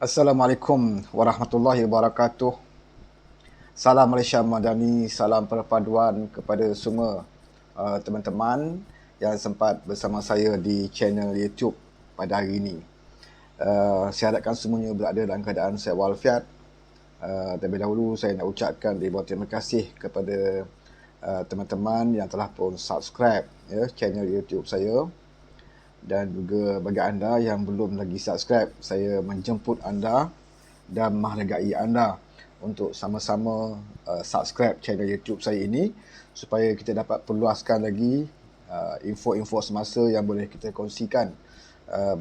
Assalamualaikum warahmatullahi wabarakatuh. Salam Malaysia Madani, salam perpaduan kepada semua teman-teman yang sempat bersama saya di channel YouTube pada hari ini. Saya harapkan semuanya berada dalam keadaan sihat walafiat. Terlebih dahulu saya nak ucapkan ribuan terima kasih kepada teman-teman yang telah pun subscribe channel YouTube saya. Dan juga bagi anda yang belum lagi subscribe, saya menjemput anda dan menghargai anda untuk sama-sama subscribe channel YouTube saya ini supaya kita dapat perluaskan lagi info-info semasa yang boleh kita kongsikan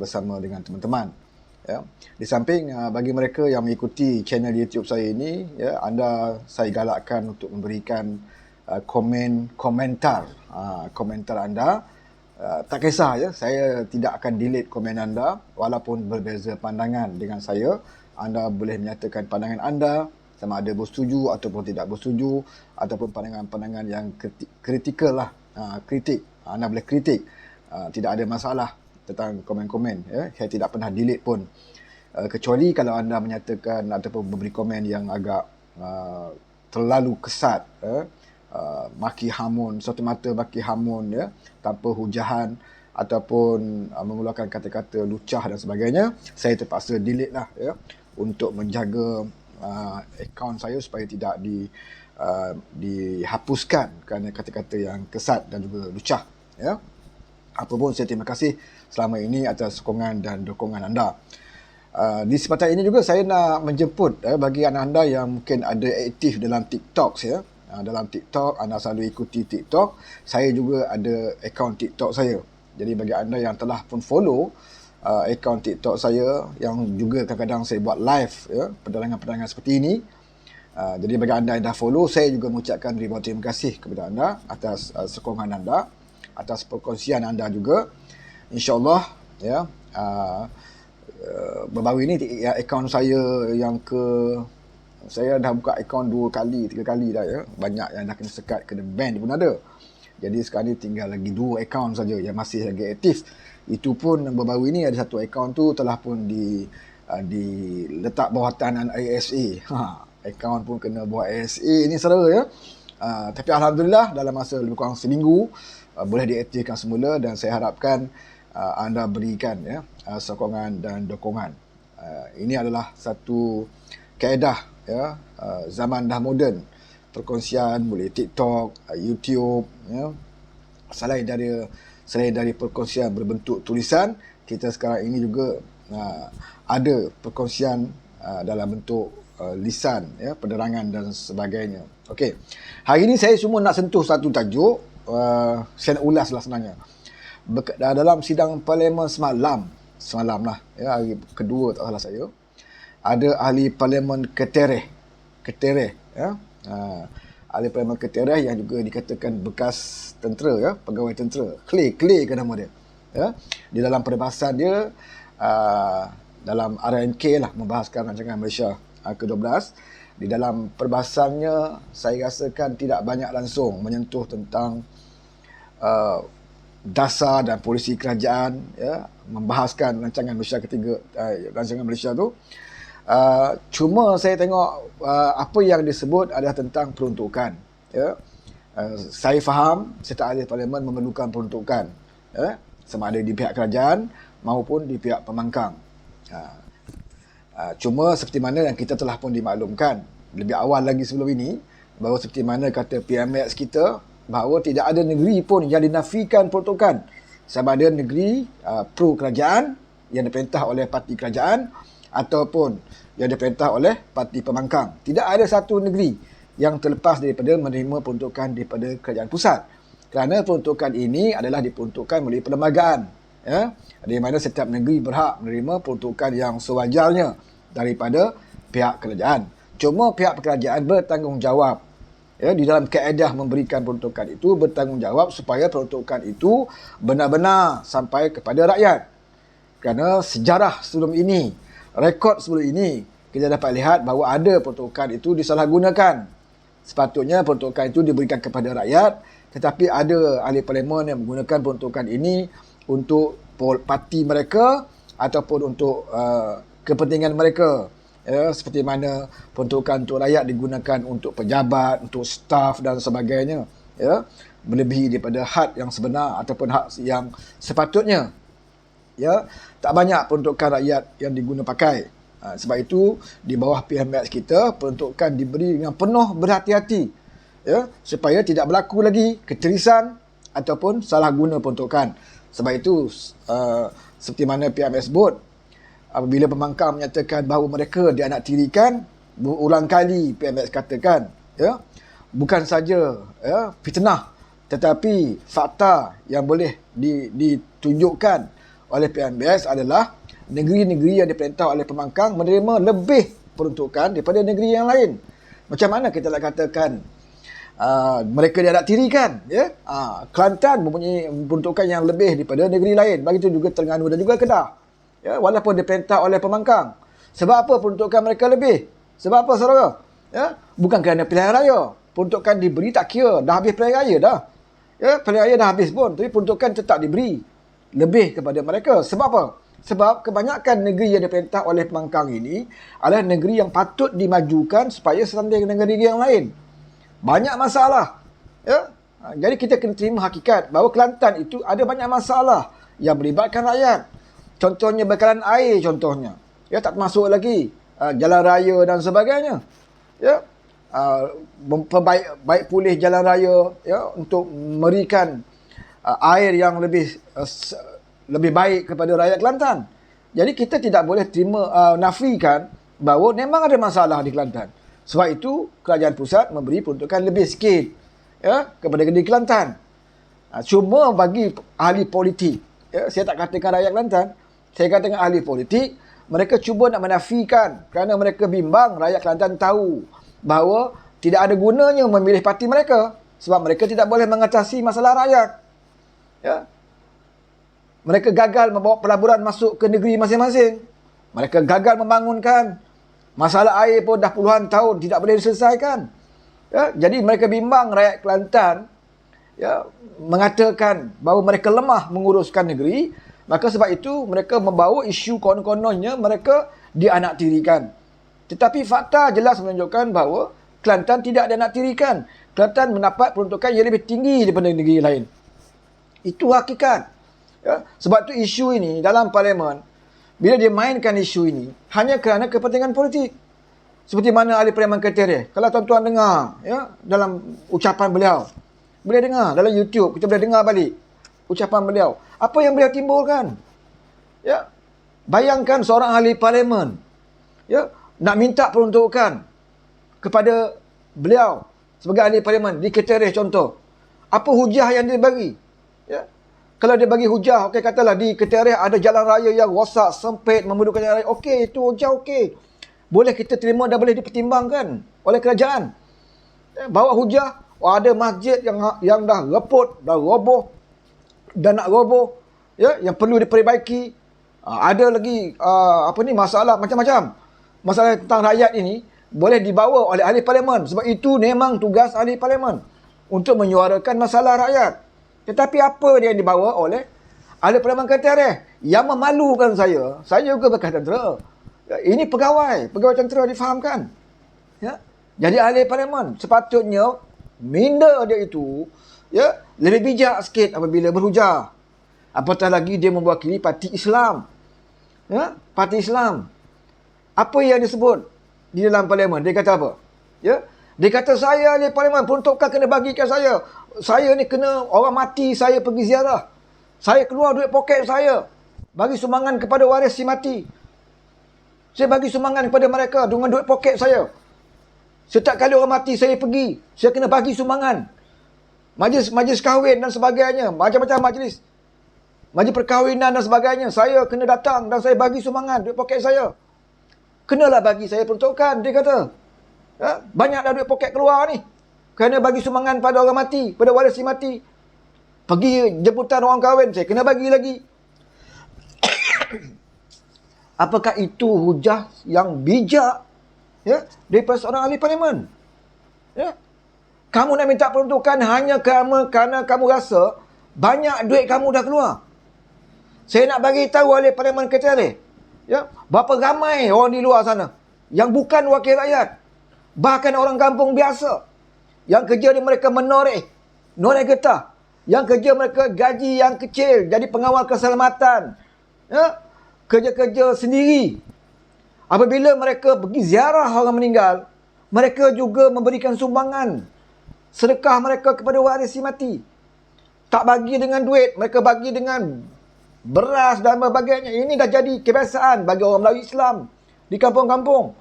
bersama dengan teman-teman. Ya. Di samping bagi mereka yang mengikuti channel YouTube saya ini, anda saya galakkan untuk memberikan komentar anda. Tak kisah saya tidak akan delete komen anda walaupun berbeza pandangan dengan saya. Anda boleh menyatakan pandangan anda sama ada bersetuju ataupun tidak bersetuju, ataupun pandangan-pandangan yang kritikal lah, kritik. Anda boleh kritik, tidak ada masalah tentang komen-komen. Saya tidak pernah delete pun, kecuali kalau anda menyatakan ataupun memberi komen yang agak terlalu kesat, maki hamun, semata-mata maki hamun tanpa hujahan ataupun mengeluarkan kata-kata lucah dan sebagainya, saya terpaksa delete lah untuk menjaga akaun saya supaya tidak dihapuskan kerana kata-kata yang kesat dan juga lucah. Apapun, saya terima kasih selama ini atas sokongan dan dukungan anda. Di kesempatan ini juga saya nak menjemput bagi anda yang mungkin ada aktif dalam TikTok dalam TikTok, anda selalu ikuti TikTok, saya juga ada akaun TikTok saya. Jadi bagi anda yang telah pun follow akaun TikTok saya, yang juga kadang-kadang saya buat live perdagangan-perdagangan seperti ini, jadi bagi anda yang dah follow, saya juga mengucapkan ribuan terima kasih kepada anda atas sokongan anda, atas perkongsian anda juga. InsyaAllah baru-baru ini akaun saya yang saya dah buka akaun 2 kali, 3 kali dah Banyak yang dah kena sekat, kena ban pun ada. Jadi sekarang ni tinggal lagi 2 akaun saja yang masih lagi aktif. Itu pun baru-baru ini ada satu akaun tu telah pun diletak bawah tahanan ISA. Akaun pun kena bawah ISA ni saudara tapi Alhamdulillah dalam masa lebih kurang seminggu boleh diaktifkan semula, dan saya harapkan anda berikan sokongan dan dukungan. Ini adalah satu kaedah zaman dah moden, perkongsian boleh TikTok, YouTube selain dari perkongsian berbentuk tulisan, kita sekarang ini juga ada perkongsian dalam bentuk lisan, penerangan dan sebagainya. Okey, hari ini saya cuma nak sentuh satu tajuk, saya nak ulas lah sebenarnya. Dalam sidang parlimen semalam lah, hari kedua tak salah saya, ada ahli parlimen Ketereh, ahli parlimen Ketereh yang juga dikatakan bekas tentera, pegawai tentera, Clay ke nama dia. Di dalam perbahasan dia dalam RNK lah, membahaskan rancangan Malaysia ke-12. Di dalam perbahasannya saya rasakan tidak banyak langsung menyentuh tentang dasar dan polisi kerajaan, membahaskan rancangan Malaysia ketiga, rancangan Malaysia tu. Cuma saya tengok apa yang disebut adalah tentang peruntukan. Saya faham setiap ahli parlimen memerlukan peruntukan, sama ada di pihak kerajaan maupun di pihak pembangkang. Cuma seperti mana yang kita telah pun dimaklumkan lebih awal lagi sebelum ini, bahawa seperti mana kata PMX kita, bahawa tidak ada negeri pun yang dinafikan peruntukan, sama ada negeri pro kerajaan yang diperintah oleh parti kerajaan ataupun yang diperintah oleh parti pembangkang. Tidak ada satu negeri yang terlepas daripada menerima peruntukan daripada kerajaan pusat, kerana peruntukan ini adalah diperuntukkan melalui perlembagaan, di mana setiap negeri berhak menerima peruntukan yang sewajarnya daripada pihak kerajaan. Cuma pihak kerajaan bertanggungjawab di dalam kaedah memberikan peruntukan itu, bertanggungjawab supaya peruntukan itu benar-benar sampai kepada rakyat. Kerana sejarah sebelum ini, rekod sebelum ini, kita dapat lihat bahawa ada peruntukan itu disalahgunakan. Sepatutnya peruntukan itu diberikan kepada rakyat, tetapi ada ahli parlimen yang menggunakan peruntukan ini untuk parti mereka ataupun untuk kepentingan mereka. Ya, seperti mana peruntukan untuk rakyat digunakan untuk pejabat, untuk staf dan sebagainya. Ya, melebihi daripada had yang sebenar ataupun had yang sepatutnya. Ya, tak banyak peruntukan rakyat yang diguna pakai. Sebab itu di bawah PMX kita peruntukan diberi dengan penuh berhati-hati, ya, supaya tidak berlaku lagi ketirisan ataupun salah guna peruntukan. Sebab itu seperti mana PMX sebut, apabila pembangkang menyatakan bahawa mereka dianaktirikan, berulang kali PMX katakan, ya, bukan saja ya, fitnah, tetapi fakta yang boleh ditunjukkan oleh PMX adalah negeri-negeri yang diperintah oleh pembangkang menerima lebih peruntukan daripada negeri yang lain. Macam mana kita nak katakan mereka dianaktirikan, ya? Kelantan mempunyai peruntukan yang lebih daripada negeri lain. Begitu juga Terengganu dan juga Kedah. Ya, walaupun diperintah oleh pembangkang. Sebab apa peruntukan mereka lebih? Sebab apa, saudara? Ya, bukan kerana pilihan raya. Peruntukan diberi tak kira, dah habis pilihan raya dah. Ya, pilihan raya dah habis pun, tapi peruntukan tetap diberi lebih kepada mereka. Sebab apa? Sebab kebanyakan negeri yang diperintah oleh pembangkang ini adalah negeri yang patut dimajukan supaya setanding dengan negeri yang lain. Banyak masalah. Ya? Jadi kita kena terima hakikat bahawa Kelantan itu ada banyak masalah yang melibatkan rakyat. Contohnya bekalan air contohnya. Ya, tak termasuk lagi jalan raya dan sebagainya. Ya. Baik pulih jalan raya, ya, untuk memberikan air yang lebih baik kepada rakyat Kelantan. Jadi kita tidak boleh nafikan bahawa memang ada masalah di Kelantan. Sebab itu kerajaan pusat memberi peruntukan lebih sikit, ya, kepada negeri Kelantan. Cuma bagi ahli politik, ya, saya tak katakan rakyat Kelantan, saya katakan ahli politik, mereka cuba nak menafikan kerana mereka bimbang rakyat Kelantan tahu bahawa tidak ada gunanya memilih parti mereka sebab mereka tidak boleh mengatasi masalah rakyat. Ya. Mereka gagal membawa pelaburan masuk ke negeri masing-masing. Mereka gagal membangunkan. Masalah air pun dah puluhan tahun tidak boleh diselesaikan. Ya. Jadi mereka bimbang rakyat Kelantan, ya, mengatakan bahawa mereka lemah menguruskan negeri. Maka sebab itu mereka membawa isu konon-kononnya mereka dianaktirikan. Tetapi fakta jelas menunjukkan bahawa Kelantan tidak dianaktirikan. Kelantan mendapat peruntukan yang lebih tinggi daripada negeri lain. Itu hakikat. Ya? Sebab itu isu ini dalam parlimen, bila dia mainkan isu ini, hanya kerana kepentingan politik. Seperti mana ahli parlimen Ketereh. Kalau tuan-tuan dengar, ya, dalam ucapan beliau, boleh dengar dalam YouTube, kita boleh dengar balik ucapan beliau. Apa yang beliau timbulkan? Ya. Bayangkan seorang ahli parlimen, ya, nak minta peruntukan kepada beliau sebagai ahli parlimen di Ketereh contoh. Apa hujah yang dia bagi? Ya. Kalau dia bagi hujah, okey, katalah di Ketereh ada jalan raya yang rosak, sempit, memerlukan jalan raya. Okey, itu hujah okey. Boleh kita terima dan boleh dipertimbangkan oleh kerajaan. Ya, bawa hujah, ada masjid yang dah reput, dah roboh dan nak roboh, ya, yang perlu diperbaiki. Ada lagi masalah macam-macam. Masalah tentang rakyat ini boleh dibawa oleh ahli parlimen sebab itu memang tugas ahli parlimen untuk menyuarakan masalah rakyat. Tetapi apa yang dibawa oleh ahli parlimen Ketereh yang memalukan saya juga bekas tentera. Ya, ini pegawai tentera difahamkan. Ya. Jadi ahli parlimen sepatutnya minda dia itu, ya, lebih bijak sikit apabila berhujah. Apatah lagi dia mewakili parti Islam. Ya, parti Islam. Apa yang disebut di dalam parlimen? Dia kata apa? Ya, dia kata saya ahli parlimen, peruntukan kena bagikan saya. Saya ni kena orang mati, saya pergi ziarah. Saya keluar duit poket saya, bagi sumbangan kepada waris si mati. Saya bagi sumbangan kepada mereka dengan duit poket saya. Setiap kali orang mati saya pergi, saya kena bagi sumbangan. Majlis kahwin dan sebagainya, macam-macam majlis. Majlis perkahwinan dan sebagainya, saya kena datang dan saya bagi sumbangan duit poket saya. Kenalah bagi saya peruntukan, dia kata. Ya, banyak dah duit poket keluar ni. Kena bagi sumbangan pada orang mati, pada waris si mati. Pergi jemputan orang kahwin, saya kena bagi lagi. Apakah itu hujah yang bijak, ya, daripada seorang ahli parlimen? Ya. Kamu nak minta peruntukan hanya kerana kamu rasa banyak duit kamu dah keluar. Saya nak bagi tahu ahli parlimen Ketereh, Ya, berapa ramai orang di luar sana yang bukan wakil rakyat, bahkan orang kampung biasa yang kerja di mereka menoreh getah, yang kerja mereka gaji yang kecil, jadi pengawal keselamatan, ya, kerja-kerja sendiri. Apabila mereka pergi ziarah orang meninggal, mereka juga memberikan sumbangan sedekah mereka kepada waris si mati. Tak bagi dengan duit, mereka bagi dengan beras dan sebagainya. Ini dah jadi kebiasaan bagi orang Melayu Islam di kampung-kampung.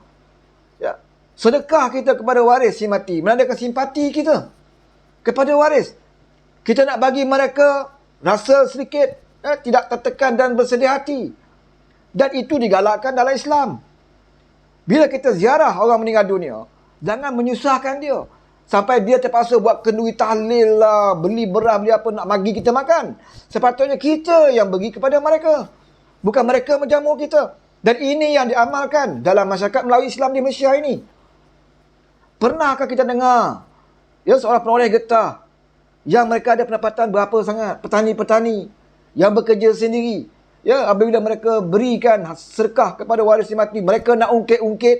Ya. Sedekah kita kepada waris si mati menandakan simpati kita kepada waris. Kita nak bagi mereka rasa sedikit tidak tertekan dan bersedih hati. Dan itu digalakkan dalam Islam. Bila kita ziarah orang meninggal dunia, jangan menyusahkan dia sampai dia terpaksa buat kenduri tahlil lah, beli beras, beli apa nak bagi kita makan. Sepatutnya kita yang bagi kepada mereka, bukan mereka menjamu kita. Dan ini yang diamalkan dalam masyarakat Melayu Islam di Malaysia ini. Pernahkah kita dengar seorang penoreh getah yang mereka ada pendapatan berapa sangat, petani-petani yang bekerja sendiri, apabila mereka berikan sedekah kepada waris mati, mereka nak ungkit-ungkit,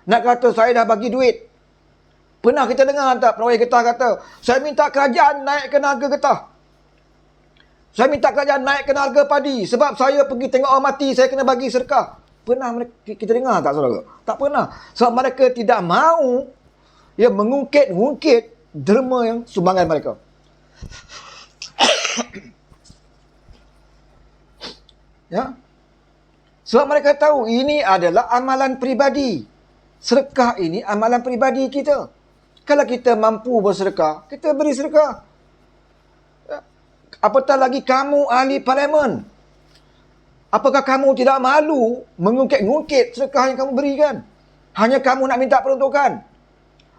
nak kata saya dah bagi duit. Pernah kita dengar tak penoreh getah kata, saya minta kerajaan naikkan harga getah, saya minta kerajaan naikkan harga padi sebab saya pergi tengok orang mati, saya kena bagi sedekah. Pernah kita dengar tak, saudara? Tak pernah. Sebab mereka tidak mahu mengungkit-ungkit derma yang sumbangan mereka. Ya. Sebab mereka tahu ini adalah amalan peribadi. Sedekah ini amalan peribadi kita. Kalau kita mampu bersedekah, kita beri sedekah. Ya. Apatah lagi kamu ahli parlimen. Apakah kamu tidak malu mengungkit-ungkit sedekah yang kamu berikan? Hanya kamu nak minta peruntukan.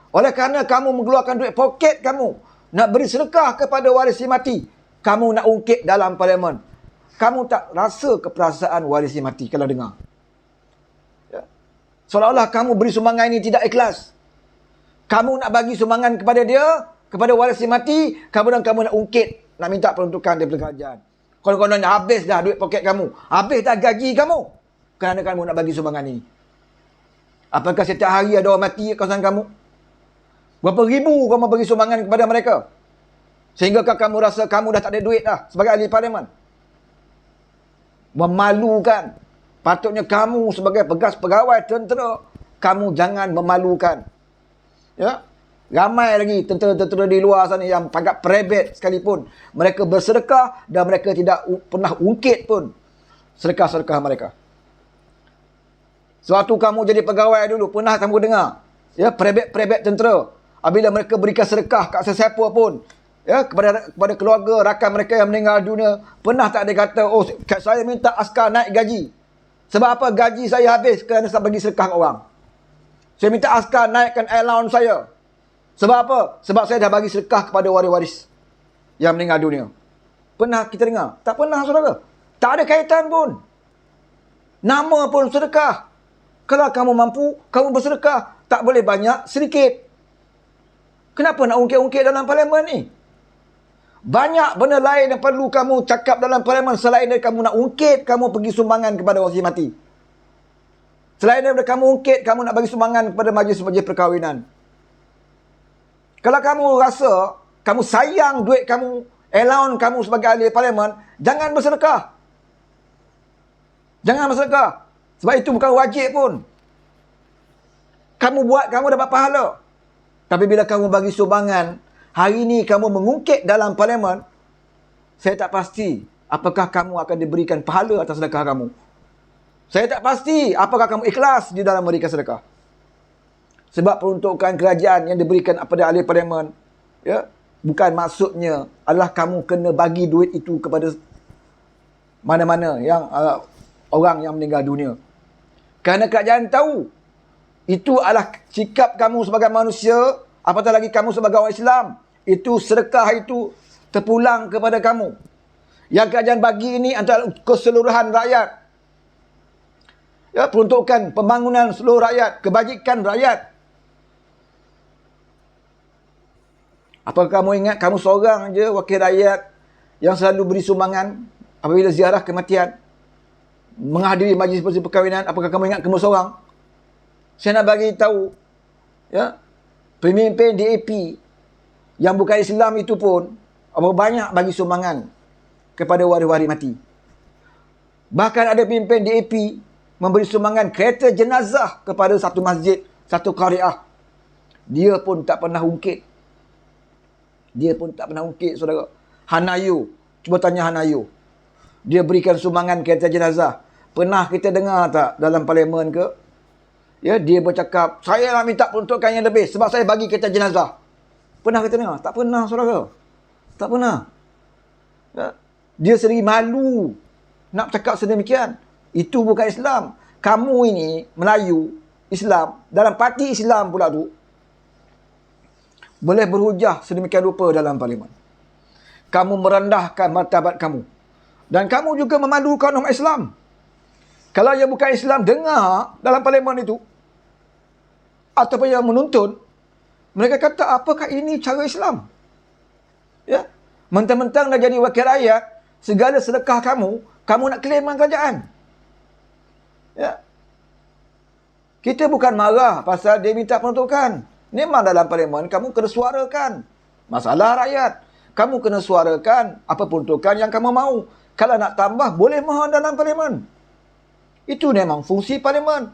Oleh kerana kamu mengeluarkan duit poket kamu, nak beri sedekah kepada waris mati, kamu nak ungkit dalam parlimen. Kamu tak rasa keperasaan waris mati kalau dengar. Ya. Seolah-olah kamu beri sumbangan ini tidak ikhlas. Kamu nak bagi sumbangan kepada dia, kepada waris mati, kemudian kamu nak ungkit, nak minta peruntukan daripada kerajaan. Konon-kononnya habis dah duit poket kamu, habis dah gaji kamu, kerana kamu nak bagi sumbangan ini. Apakah setiap hari ada orang mati kawasan kamu? Berapa ribu kamu bagi sumbangan kepada mereka? Sehingga kamu rasa kamu dah tak ada duit dah sebagai ahli parlimen. Memalukan. Patutnya kamu sebagai pegawai tentera, kamu jangan memalukan. Ya? Ramai lagi tentera-tentera di luar sana yang pagat perebet sekalipun, mereka bersedekah dan mereka tidak pernah ungkit pun sedekah-sedekah mereka. Sewaktu kamu jadi pegawai dulu, pernah kamu dengar perebet-perebet tentera, apabila mereka berikan sedekah kat sesiapa pun, kepada keluarga rakan mereka yang meninggal dunia, pernah tak dia kata, oh saya minta askar naik gaji. Sebab apa? Gaji saya habis kerana saya bagi sedekah kat orang. Saya minta askar naikkan allowance saya. Sebab apa? Sebab saya dah bagi sedekah kepada waris-waris yang meninggal dunia. Pernah kita dengar? Tak pernah, saudara. Tak ada kaitan pun. Nama pun sedekah. Kalau kamu mampu, kamu bersedekah. Tak boleh banyak, sedikit. Kenapa nak ungkit-ungkit dalam parlimen ni? Banyak benda lain yang perlu kamu cakap dalam parlimen selain dari kamu nak ungkit, kamu pergi sumbangan kepada waris mati. Selain daripada kamu ungkit, kamu nak bagi sumbangan kepada majlis-majlis perkahwinan. Kalau kamu rasa, kamu sayang duit kamu, allowance kamu sebagai ahli parlimen, jangan bersedekah. Jangan bersedekah. Sebab itu bukan wajib pun. Kamu buat, kamu dapat pahala. Tapi bila kamu bagi sumbangan, hari ini kamu mengungkit dalam parlimen, saya tak pasti apakah kamu akan diberikan pahala atas sedekah kamu. Saya tak pasti apakah kamu ikhlas di dalam memberikan sedekah. Sebab peruntukan kerajaan yang diberikan kepada ahli parlimen, bukan maksudnya adalah kamu kena bagi duit itu kepada mana-mana yang orang yang meninggal dunia. Kerana kerajaan tahu itu adalah sikap kamu sebagai manusia, apatah lagi kamu sebagai orang Islam. Itu sedekah itu terpulang kepada kamu. Yang kerajaan bagi ini antara keseluruhan rakyat. Peruntukan pembangunan seluruh rakyat, kebajikan rakyat. Apakah kamu ingat kamu seorang je wakil rakyat yang selalu beri sumbangan apabila ziarah kematian? menghadiri majlis perkahwinan, apakah kamu ingat kamu seorang? Saya nak bagi tahu, ya, pemimpin DAP yang bukan Islam itu pun banyak bagi sumbangan kepada waris-waris mati. Bahkan ada pemimpin DAP memberi sumbangan kereta jenazah kepada satu masjid, satu qariah. Dia pun tak pernah ungkit. Dia pun tak pernah ungkit, saudara. Hanayu, cuba tanya Hanayu. Dia berikan sumbangan kereta jenazah. Pernah kita dengar tak dalam parlimen ke? Ya, dia bercakap, saya nak minta peruntukan yang lebih sebab saya bagi kereta jenazah. Pernah kita dengar? Tak pernah, saudara. Tak pernah. Ya. Dia sendiri malu nak cakap sedemikian. Itu bukan Islam. Kamu ini, Melayu, Islam, dalam parti Islam pula tu, boleh berhujah sedemikian rupa dalam parlimen. Kamu merendahkan martabat kamu. Dan kamu juga memalukan umat Islam. Kalau yang bukan Islam dengar dalam parlimen itu, ataupun yang menuntun, mereka kata, apakah ini cara Islam? Ya, mentang-mentang dah jadi wakil rakyat, segala sedekah kamu nak claim dengan kerajaan. Ya. Kita bukan marah pasal dia minta peruntukan. Memang dalam parlimen kamu kena suarakan masalah rakyat. Kamu kena suarakan apa peruntukan yang kamu mahu. Kalau nak tambah, boleh mohon dalam parlimen. Itu memang fungsi parlimen.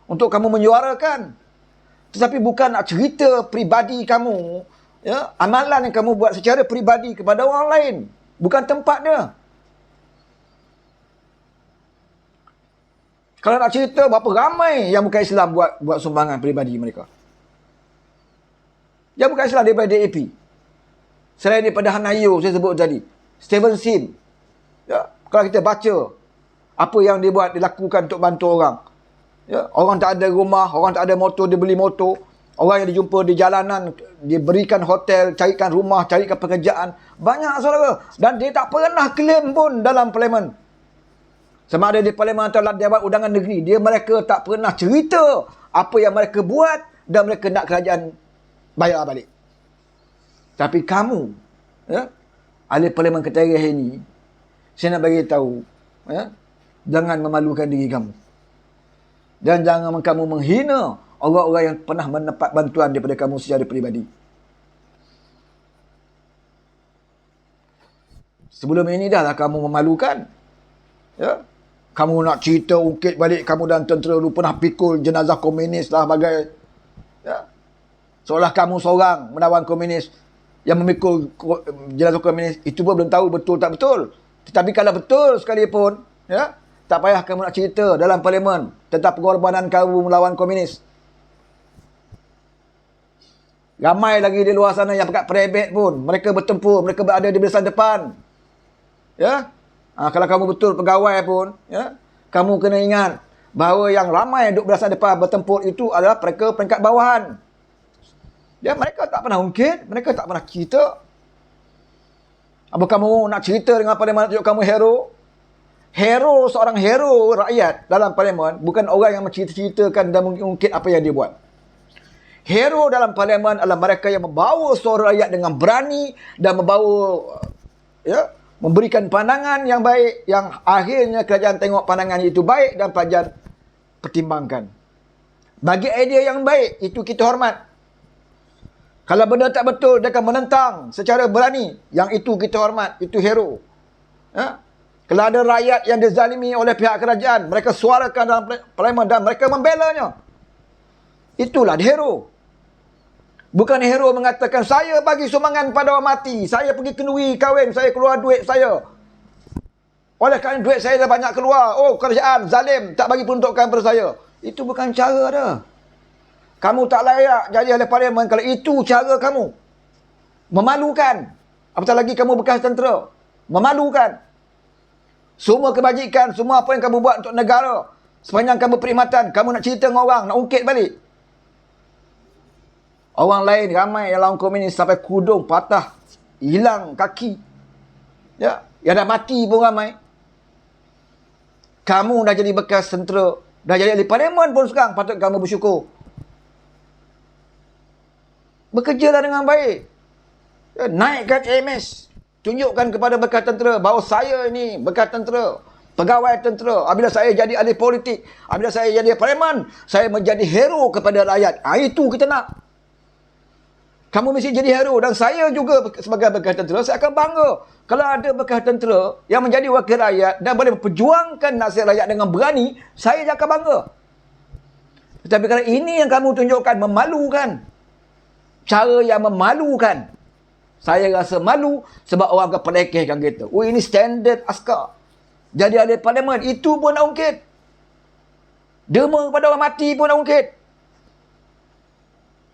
Untuk kamu menyuarakan. Tetapi bukan nak cerita peribadi kamu, ya, amalan yang kamu buat secara peribadi kepada orang lain. Bukan tempat dia. Kalau nak cerita berapa ramai yang bukan Islam buat sumbangan peribadi mereka. Yang bukan Islam daripada DAP. Selain daripada Hanayo saya sebut tadi. Steven Sim. Ya, kalau kita baca apa yang dia buat, dilakukan untuk bantu orang. Ya, orang tak ada rumah, orang tak ada motor, dia beli motor. Orang yang dijumpa di jalanan, dia berikan hotel, carikan rumah, carikan pekerjaan. Banyak, saudara. Dan dia tak pernah claim pun dalam parlimen. Sama ada di parlimen atau Dewan Undangan Negeri, mereka tak pernah cerita apa yang mereka buat dan mereka nak kerajaan bayar balik. Tapi kamu, ya, ahli parlimen Keterah ini, saya nak bagi tahu, ya, jangan memalukan diri kamu. Dan jangan kamu menghina orang-orang yang pernah mendapat bantuan daripada kamu secara peribadi. Sebelum ini dah lah kamu memalukan. Ya? Kamu nak cerita ungkit balik kamu dan tentera dulu pernah pikul jenazah komunis lah bagai. Ya? Seolah kamu seorang menawan komunis yang memikul jenazah komunis. Itu pun belum tahu betul tak betul. Tetapi kalau betul sekalipun, ya, tak payah kamu nak cerita dalam parlimen tentang pengorbanan kamu melawan komunis. Ramai lagi di luar sana yang pakai perebet pun. Mereka bertempur, mereka berada di barisan depan. Ya? Kalau kamu betul pegawai pun, ya, kamu kena ingat bahawa yang ramai duduk barisan depan bertempur itu adalah mereka peringkat bawahan. Ya, mereka tak pernah ungkit, mereka tak pernah cerita. Apa kamu nak cerita dengan parlimen tunjuk kamu hero? Hero, seorang hero rakyat dalam parlimen bukan orang yang mencerita-ceritakan dan mengungkit apa yang dia buat. Hero dalam parlimen adalah mereka yang membawa suara rakyat dengan berani dan membawa, ya, memberikan pandangan yang baik, yang akhirnya kerajaan tengok pandangan itu baik dan kerajaan pertimbangkan. Bagi idea yang baik, itu kita hormat. Kalau benda tak betul, dia akan menentang secara berani. Yang itu kita hormat, itu hero. Ya? Kalau ada rakyat yang dizalimi oleh pihak kerajaan, mereka suarakan dalam parlimen dan mereka membelanya. Itulah hero. Bukan hero mengatakan, saya bagi sumbangan pada orang mati, saya pergi kenduri kahwin, saya keluar duit saya. Oleh kerana duit saya dah banyak keluar, oh kerajaan zalim, tak bagi peruntukan pada saya. Itu bukan cara dah. Kamu tak layak jadi ahli parlimen kalau itu cara kamu. Memalukan. Apatah lagi kamu bekas tentera. Memalukan. Semua kebajikan, semua apa yang kamu buat untuk negara, sepanjang kamu perkhidmatan, kamu nak cerita dengan orang, nak ungkit balik. Orang lain ramai yang lawan komunis sampai kudung patah, hilang kaki. Ya, yang dah mati pun ramai. Kamu dah jadi bekas tentera, dah jadi ahli parlimen pun sekarang, patut kamu bersyukur. Bekerjalah dengan baik. Ya, naikkan AMS. Tunjukkan kepada bekas tentera bahawa saya ini bekas tentera. pegawai tentera. Apabila saya jadi ahli politik, apabila saya jadi parlimen, saya menjadi hero kepada rakyat. Itu kita nak. Kamu mesti jadi hero. Dan saya juga sebagai bekas tentera, saya akan bangga kalau ada bekas tentera yang menjadi wakil rakyat dan boleh memperjuangkan nasihat rakyat dengan berani, saya akan bangga. Tetapi kalau ini yang kamu tunjukkan, memalukan, cara yang memalukan, saya rasa malu sebab orang akan pelekehkan kita. Oh, ini standard askar. Jadi ahli parlimen, itu pun nak ungkit. Derma kepada orang mati pun nak ungkit.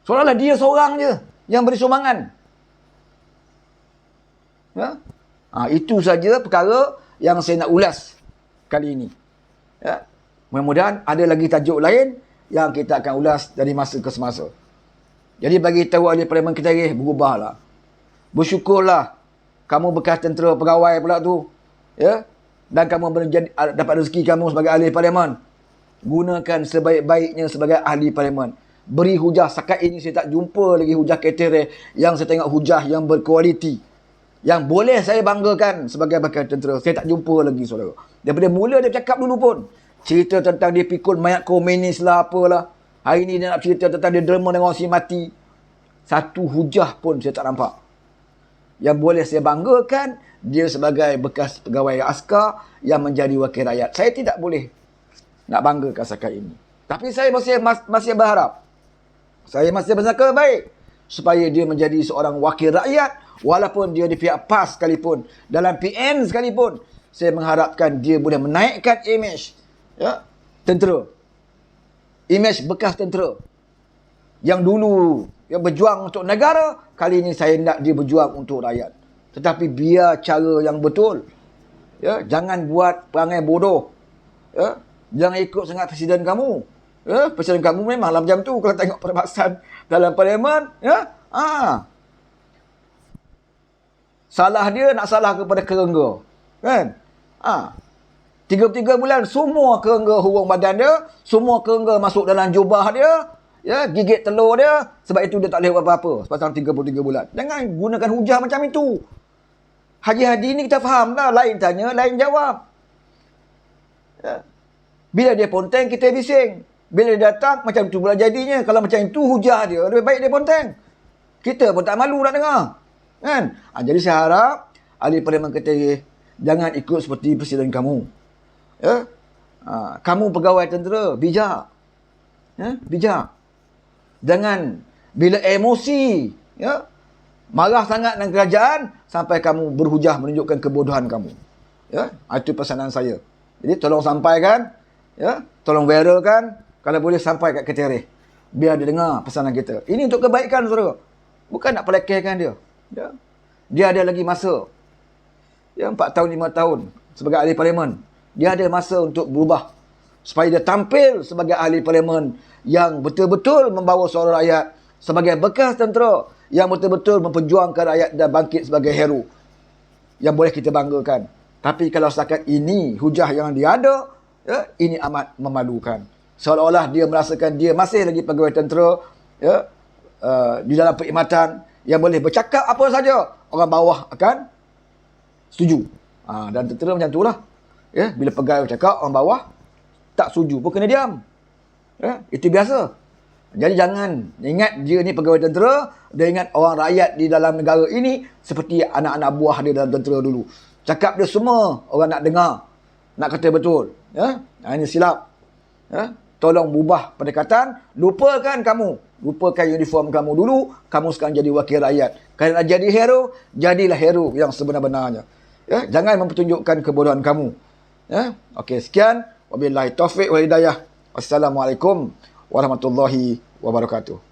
Seolah-olah dia seorang je yang beri sumbangan. Ya? Itu saja perkara yang saya nak ulas kali ini. Ya? Mudah-mudahan ada lagi tajuk lain yang kita akan ulas dari masa ke semasa. Jadi bagi tahu ahli parlimen kita berubahlah. Bersyukurlah kamu bekas tentera pegawai pula tu. Ya? Dan kamu dapat rezeki kamu sebagai ahli parlimen. Gunakan sebaik-baiknya sebagai ahli parlimen. Beri hujah. Setakat ini saya tak jumpa lagi hujah kriteria yang saya tengok hujah yang berkualiti. Yang boleh saya banggakan sebagai bekas tentera. Saya tak jumpa lagi, saudara. Daripada mula dia cakap dulu pun. Cerita tentang dia pikul mayat komunis lah apalah. Hari ni dia nak cerita tentang dia derma dengan orang si mati. Satu hujah pun saya tak nampak. Yang boleh saya banggakan, dia sebagai bekas pegawai askar yang menjadi wakil rakyat. Saya tidak boleh nak banggakan setakat ini. Tapi saya masih berharap. Saya masih bersangka baik supaya dia menjadi seorang wakil rakyat, walaupun dia di pihak PAS sekalipun, dalam PN sekalipun, saya mengharapkan dia boleh menaikkan imej tentera. Imej bekas tentera. Yang dulu yang berjuang untuk negara, kali ini saya nak dia berjuang untuk rakyat. Tetapi biar cara yang betul. Ya, jangan buat perangai bodoh. Ya, jangan ikut sangat presiden kamu. Ya, presiden kamu memanglah macam tu kalau tengok perbahasan dalam parlimen, ya. Salah dia nak salah kepada kerengga. Kan? 3 bulan semua kerengga hurung badan dia, semua kerengga masuk dalam jubah dia, ya, gigit telur dia, sebab itu dia tak boleh buat apa-apa sepasang 33 bulan. Jangan gunakan hujah macam itu. Haji-haji ni kita faham lah, lain tanya, lain jawab. Ya. Bila dia ponteng, kita bising. Bila dia datang, macam tu pula jadinya. Kalau macam itu hujah dia, lebih baik dia ponteng. Kita pun tak malu nak dengar. Kan? Jadi saya harap ahli parlimen kita jangan ikut seperti presiden kamu. Ya? Kamu pegawai tentera, bijak. Ya? Bijak. Jangan bila emosi, ya, marah sangat dengan kerajaan sampai kamu berhujah menunjukkan kebodohan kamu. Ya? Itu pesanan saya. Jadi tolong sampaikan, ya, tolong viralkan, kalau boleh sampai kat ketereh. Biar dia dengar pesanan kita. Ini untuk kebaikan, saudara. Bukan nak pelekehkan dia. Ya? Dia ada lagi masa. Ya, 4 tahun, 5 tahun sebagai ahli parlimen. Dia ada masa untuk berubah. Supaya dia tampil sebagai ahli parlimen yang betul-betul membawa suara rakyat. Sebagai bekas tentera yang betul-betul memperjuangkan rakyat dan bangkit sebagai hero. Yang boleh kita banggakan. Tapi kalau setakat ini hujah yang dia ada, ya, ini amat memalukan. Seolah-olah dia merasakan dia masih lagi pegawai tentera, ya, di dalam perkhidmatan yang boleh bercakap apa saja, orang bawah akan setuju. Dan tentera macam itulah. Ya, bila pegawai bercakap, orang bawah tak setuju pun kena diam. Ya, itu biasa. Jadi jangan ingat dia ni pegawai tentera, dia ingat orang rakyat di dalam negara ini seperti anak-anak buah dia dalam tentera dulu. Cakap dia semua orang nak dengar, nak kata betul. Ya, ini silap. Ya, tolong ubah pendekatan, lupakan uniform kamu dulu, kamu sekarang jadi wakil rakyat. Kalau nak jadi hero, jadilah hero yang sebenar-benarnya. Ya, jangan mempertunjukkan kebodohan kamu. Ya, okey, sekian. Wabillahi taufiq wal hidayah. Wassalamualaikum warahmatullahi wabarakatuh.